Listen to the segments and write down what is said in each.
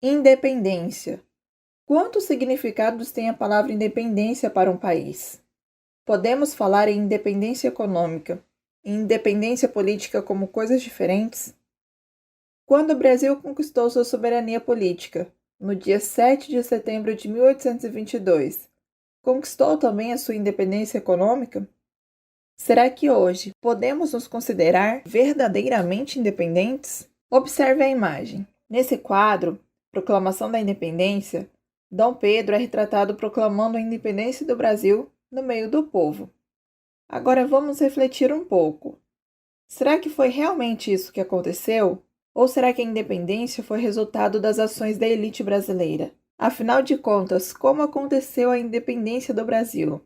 Independência. Quantos significados tem a palavra independência para um país? Podemos falar em independência econômica e independência política como coisas diferentes? Quando o Brasil conquistou sua soberania política, no dia 7 de setembro de 1822, conquistou também a sua independência econômica? Será que hoje podemos nos considerar verdadeiramente independentes? Observe a imagem. Nesse quadro, Proclamação da Independência, Dom Pedro é retratado proclamando a independência do Brasil no meio do povo. Agora vamos refletir um pouco. Será que foi realmente isso que aconteceu? Ou será que a independência foi resultado das ações da elite brasileira? Afinal de contas, como aconteceu a independência do Brasil?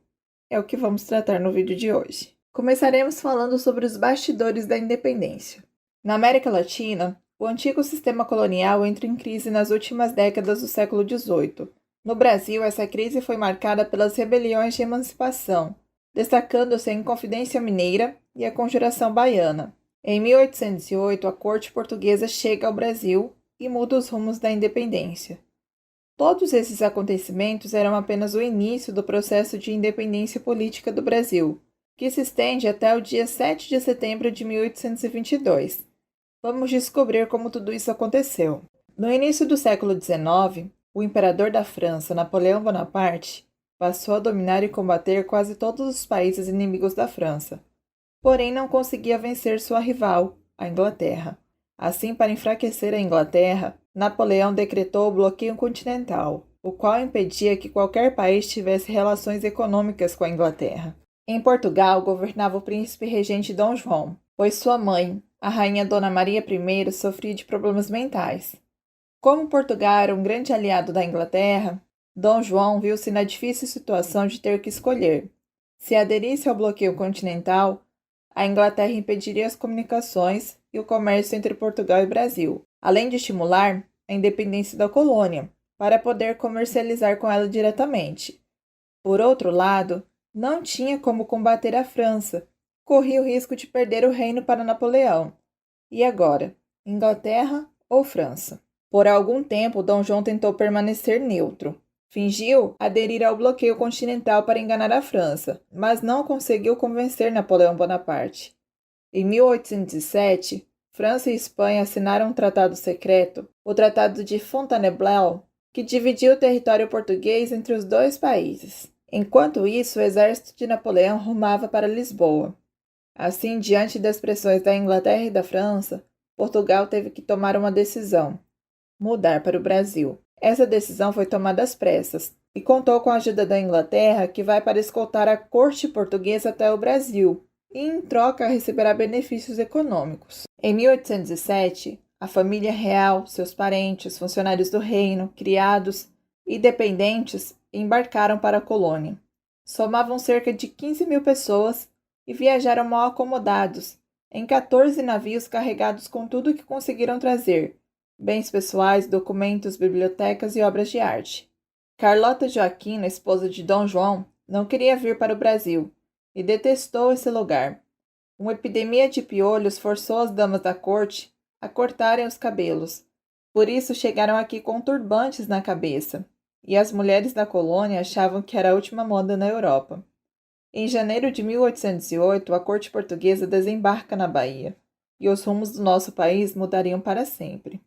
É o que vamos tratar no vídeo de hoje. Começaremos falando sobre os bastidores da independência. Na América Latina, o antigo sistema colonial entra em crise nas últimas décadas do século XVIII. No Brasil, essa crise foi marcada pelas rebeliões de emancipação, destacando-se a Inconfidência Mineira e a Conjuração Baiana. Em 1808, a corte portuguesa chega ao Brasil e muda os rumos da independência. Todos esses acontecimentos eram apenas o início do processo de independência política do Brasil, que se estende até o dia 7 de setembro de 1822. Vamos descobrir como tudo isso aconteceu. No início do século XIX, o imperador da França, Napoleão Bonaparte, passou a dominar e combater quase todos os países inimigos da França, porém não conseguia vencer sua rival, a Inglaterra. Assim, para enfraquecer a Inglaterra, Napoleão decretou o bloqueio continental, o qual impedia que qualquer país tivesse relações econômicas com a Inglaterra. Em Portugal, governava o príncipe regente Dom João, pois sua mãe, a rainha Dona Maria I, sofria de problemas mentais. Como Portugal era um grande aliado da Inglaterra, Dom João viu-se na difícil situação de ter que escolher. Se aderisse ao bloqueio continental, a Inglaterra impediria as comunicações e o comércio entre Portugal e Brasil, além de estimular a independência da colônia, para poder comercializar com ela diretamente. Por outro lado, não tinha como combater a França, corria o risco de perder o reino para Napoleão. E agora, Inglaterra ou França? Por algum tempo, Dom João tentou permanecer neutro. Fingiu aderir ao bloqueio continental para enganar a França, mas não conseguiu convencer Napoleão Bonaparte. Em 1807, França e Espanha assinaram um tratado secreto, o Tratado de Fontainebleau, que dividiu o território português entre os dois países. Enquanto isso, o exército de Napoleão rumava para Lisboa. Assim, diante das pressões da Inglaterra e da França, Portugal teve que tomar uma decisão: mudar para o Brasil. Essa decisão foi tomada às pressas e contou com a ajuda da Inglaterra, que vai para escoltar a corte portuguesa até o Brasil e, em troca, receberá benefícios econômicos. Em 1807, a família real, seus parentes, funcionários do reino, criados e dependentes embarcaram para a colônia. Somavam cerca de 15.000 pessoas e viajaram mal acomodados, em 14 navios carregados com tudo o que conseguiram trazer: bens pessoais, documentos, bibliotecas e obras de arte. Carlota Joaquina, esposa de Dom João, não queria vir para o Brasil e detestou esse lugar. Uma epidemia de piolhos forçou as damas da corte a cortarem os cabelos. Por isso chegaram aqui com turbantes na cabeça, e as mulheres da colônia achavam que era a última moda na Europa. Em janeiro de 1808, a corte portuguesa desembarca na Bahia, e os rumos do nosso país mudariam para sempre.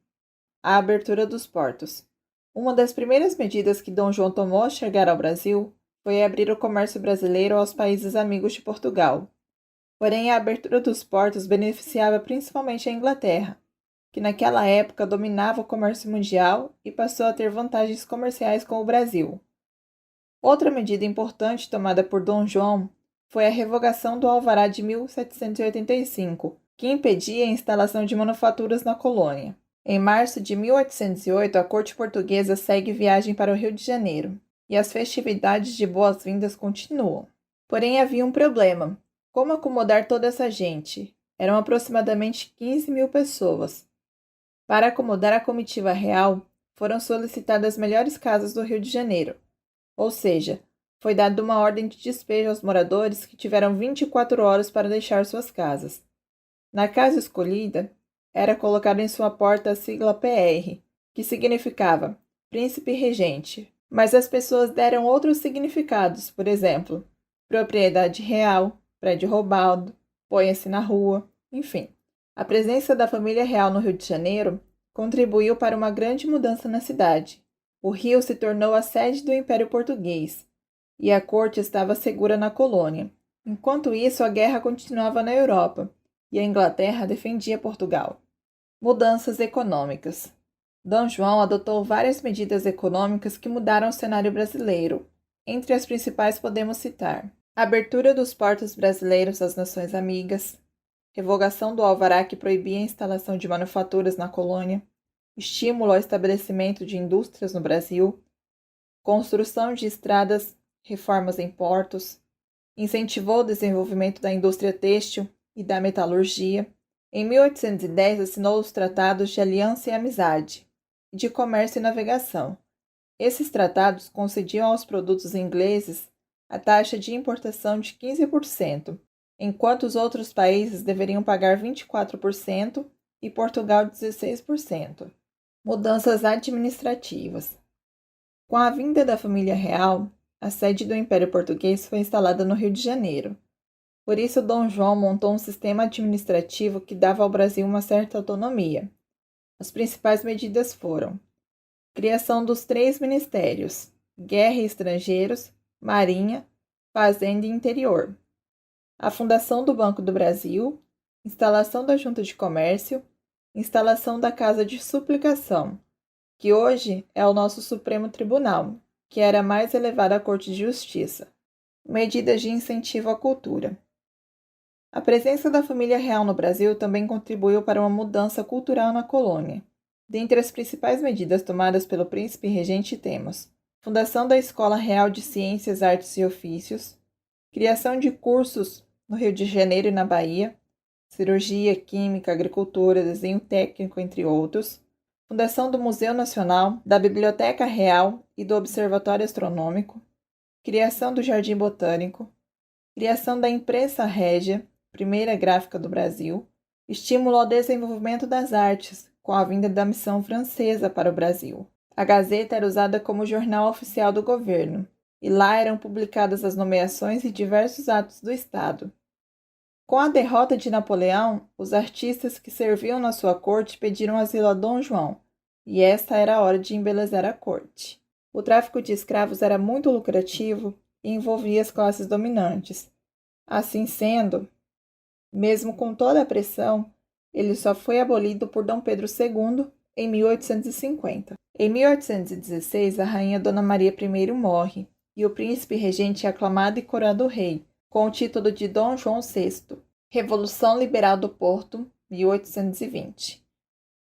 A abertura dos portos. Uma das primeiras medidas que Dom João tomou ao chegar ao Brasil foi abrir o comércio brasileiro aos países amigos de Portugal. Porém, a abertura dos portos beneficiava principalmente a Inglaterra, que naquela época dominava o comércio mundial e passou a ter vantagens comerciais com o Brasil. Outra medida importante tomada por Dom João foi a revogação do Alvará de 1785, que impedia a instalação de manufaturas na colônia. Em março de 1808, a corte portuguesa segue viagem para o Rio de Janeiro, e as festividades de boas-vindas continuam. Porém, havia um problema: como acomodar toda essa gente? Eram aproximadamente 15.000 pessoas. Para acomodar a comitiva real, foram solicitadas as melhores casas do Rio de Janeiro, ou seja, foi dada uma ordem de despejo aos moradores, que tiveram 24 horas para deixar suas casas. Na casa escolhida, era colocada em sua porta a sigla PR, que significava príncipe regente, mas as pessoas deram outros significados, por exemplo, propriedade real, prédio roubado, ponha-se na rua, enfim. A presença da família real no Rio de Janeiro contribuiu para uma grande mudança na cidade. O Rio se tornou a sede do Império Português e a corte estava segura na colônia. Enquanto isso, a guerra continuava na Europa e a Inglaterra defendia Portugal. Mudanças econômicas. Dom João adotou várias medidas econômicas que mudaram o cenário brasileiro. Entre as principais podemos citar a abertura dos portos brasileiros às nações amigas, revogação do alvará que proibia a instalação de manufaturas na colônia, estímulo ao estabelecimento de indústrias no Brasil, construção de estradas, reformas em portos, incentivou o desenvolvimento da indústria têxtil e da metalurgia. Em 1810, assinou os Tratados de Aliança e Amizade e de Comércio e Navegação. Esses tratados concediam aos produtos ingleses a taxa de importação de 15%, enquanto os outros países deveriam pagar 24% e Portugal 16%. Mudanças administrativas. Com a vinda da família real, a sede do Império Português foi instalada no Rio de Janeiro. Por isso, Dom João montou um sistema administrativo que dava ao Brasil uma certa autonomia. As principais medidas foram: criação dos 3 ministérios, Guerra e Estrangeiros, Marinha, Fazenda e Interior, a fundação do Banco do Brasil, instalação da Junta de Comércio, instalação da Casa de Suplicação, que hoje é o nosso Supremo Tribunal, que era a mais elevada Corte de Justiça. Medidas de incentivo à cultura. A presença da família real no Brasil também contribuiu para uma mudança cultural na colônia. Dentre as principais medidas tomadas pelo príncipe regente temos fundação da Escola Real de Ciências, Artes e Ofícios, criação de cursos no Rio de Janeiro e na Bahia, cirurgia, química, agricultura, desenho técnico, entre outros, fundação do Museu Nacional, da Biblioteca Real e do Observatório Astronômico, criação do Jardim Botânico, criação da Imprensa Régia, primeira gráfica do Brasil, estímulo ao desenvolvimento das artes, com a vinda da missão francesa para o Brasil. A Gazeta era usada como jornal oficial do governo, e lá eram publicadas as nomeações e diversos atos do Estado. Com a derrota de Napoleão, os artistas que serviam na sua corte pediram asilo a Dom João, e esta era a hora de embelezar a corte. O tráfico de escravos era muito lucrativo e envolvia as classes dominantes. Assim sendo, mesmo com toda a pressão, ele só foi abolido por Dom Pedro II em 1850. Em 1816, a rainha Dona Maria I morre, e o príncipe regente é aclamado e coroado rei, com o título de Dom João VI. Revolução Liberal do Porto, 1820.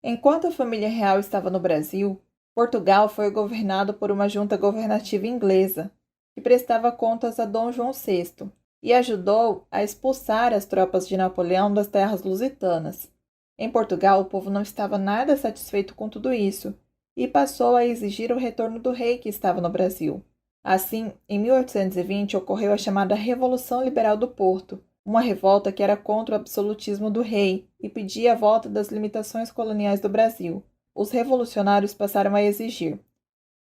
Enquanto a família real estava no Brasil, Portugal foi governado por uma junta governativa inglesa, que prestava contas a Dom João VI, e ajudou a expulsar as tropas de Napoleão das terras lusitanas. Em Portugal, o povo não estava nada satisfeito com tudo isso, e passou a exigir o retorno do rei que estava no Brasil. Assim, em 1820 ocorreu a chamada Revolução Liberal do Porto, uma revolta que era contra o absolutismo do rei e pedia a volta das limitações coloniais do Brasil. Os revolucionários passaram a exigir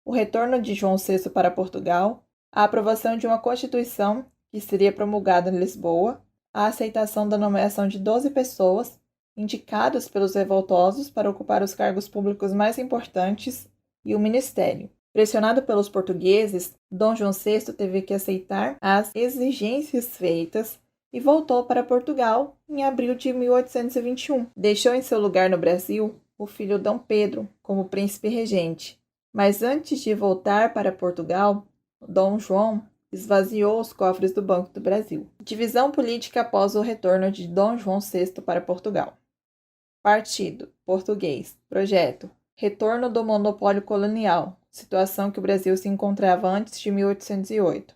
o retorno de João VI para Portugal, a aprovação de uma Constituição que seria promulgada em Lisboa, a aceitação da nomeação de 12 pessoas indicados pelos revoltosos para ocupar os cargos públicos mais importantes e o ministério. Pressionado pelos portugueses, Dom João VI teve que aceitar as exigências feitas e voltou para Portugal em abril de 1821. Deixou em seu lugar no Brasil o filho Dom Pedro como príncipe regente, mas antes de voltar para Portugal, Dom João esvaziou os cofres do Banco do Brasil. Divisão política após o retorno de Dom João VI para Portugal. Partido português. Projeto: retorno do monopólio colonial, situação que o Brasil se encontrava antes de 1808.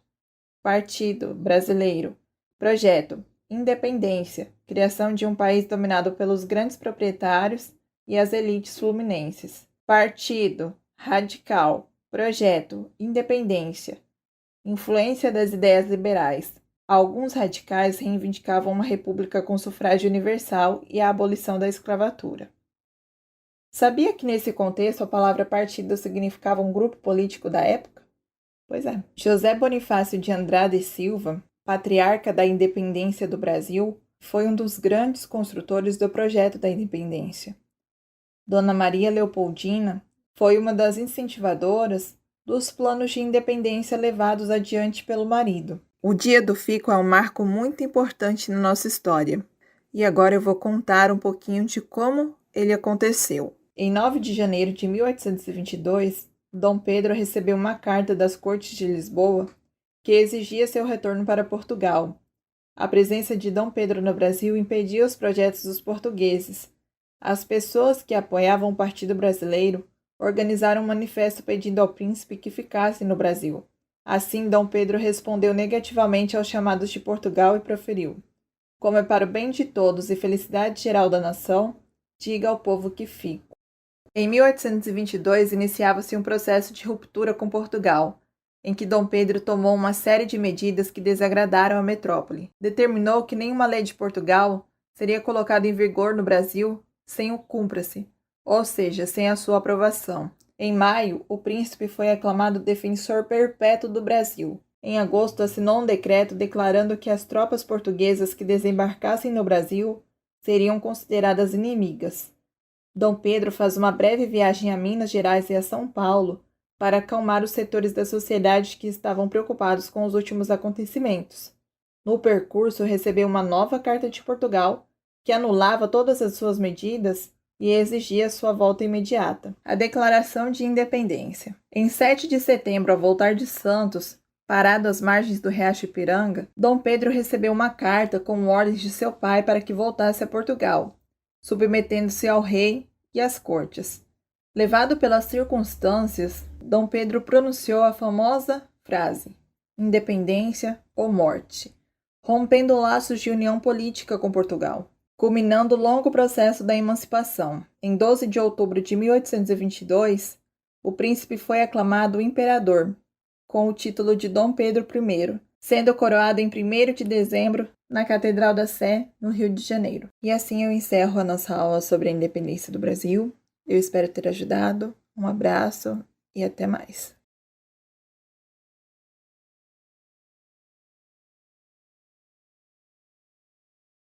Partido brasileiro. Projeto: independência, criação de um país dominado pelos grandes proprietários e as elites fluminenses. Partido radical. Projeto: independência, influência das ideias liberais. Alguns radicais reivindicavam uma república com sufrágio universal e a abolição da escravatura. Sabia que nesse contexto a palavra partido significava um grupo político da época? Pois é. José Bonifácio de Andrade e Silva, patriarca da independência do Brasil, foi um dos grandes construtores do projeto da independência. Dona Maria Leopoldina foi uma das incentivadoras dos planos de independência levados adiante pelo marido. O Dia do Fico é um marco muito importante na nossa história. E agora eu vou contar um pouquinho de como ele aconteceu. Em 9 de janeiro de 1822, Dom Pedro recebeu uma carta das Cortes de Lisboa que exigia seu retorno para Portugal. A presença de Dom Pedro no Brasil impedia os projetos dos portugueses. As pessoas que apoiavam o Partido Brasileiro organizaram um manifesto pedindo ao príncipe que ficasse no Brasil. Assim, Dom Pedro respondeu negativamente aos chamados de Portugal e proferiu: como é para o bem de todos e felicidade geral da nação, diga ao povo que fico. Em 1822, iniciava-se um processo de ruptura com Portugal, em que Dom Pedro tomou uma série de medidas que desagradaram a metrópole. Determinou que nenhuma lei de Portugal seria colocada em vigor no Brasil sem o cúmplice, ou seja, sem a sua aprovação. Em maio, o príncipe foi aclamado defensor perpétuo do Brasil. Em agosto, assinou um decreto declarando que as tropas portuguesas que desembarcassem no Brasil seriam consideradas inimigas. Dom Pedro faz uma breve viagem a Minas Gerais e a São Paulo para acalmar os setores da sociedade que estavam preocupados com os últimos acontecimentos. No percurso, recebeu uma nova carta de Portugal que anulava todas as suas medidas e exigia sua volta imediata. A Declaração de Independência. Em 7 de setembro, ao voltar de Santos, parado às margens do riacho Ipiranga, Dom Pedro recebeu uma carta com ordens de seu pai para que voltasse a Portugal, submetendo-se ao rei e às cortes. Levado pelas circunstâncias, Dom Pedro pronunciou a famosa frase: independência ou morte, rompendo laços de união política com Portugal, culminando o longo processo da emancipação. Em 12 de outubro de 1822, o príncipe foi aclamado imperador, com o título de Dom Pedro I, sendo coroado em 1º de dezembro na Catedral da Sé, no Rio de Janeiro. E assim eu encerro a nossa aula sobre a independência do Brasil. Eu espero ter ajudado. Um abraço e até mais.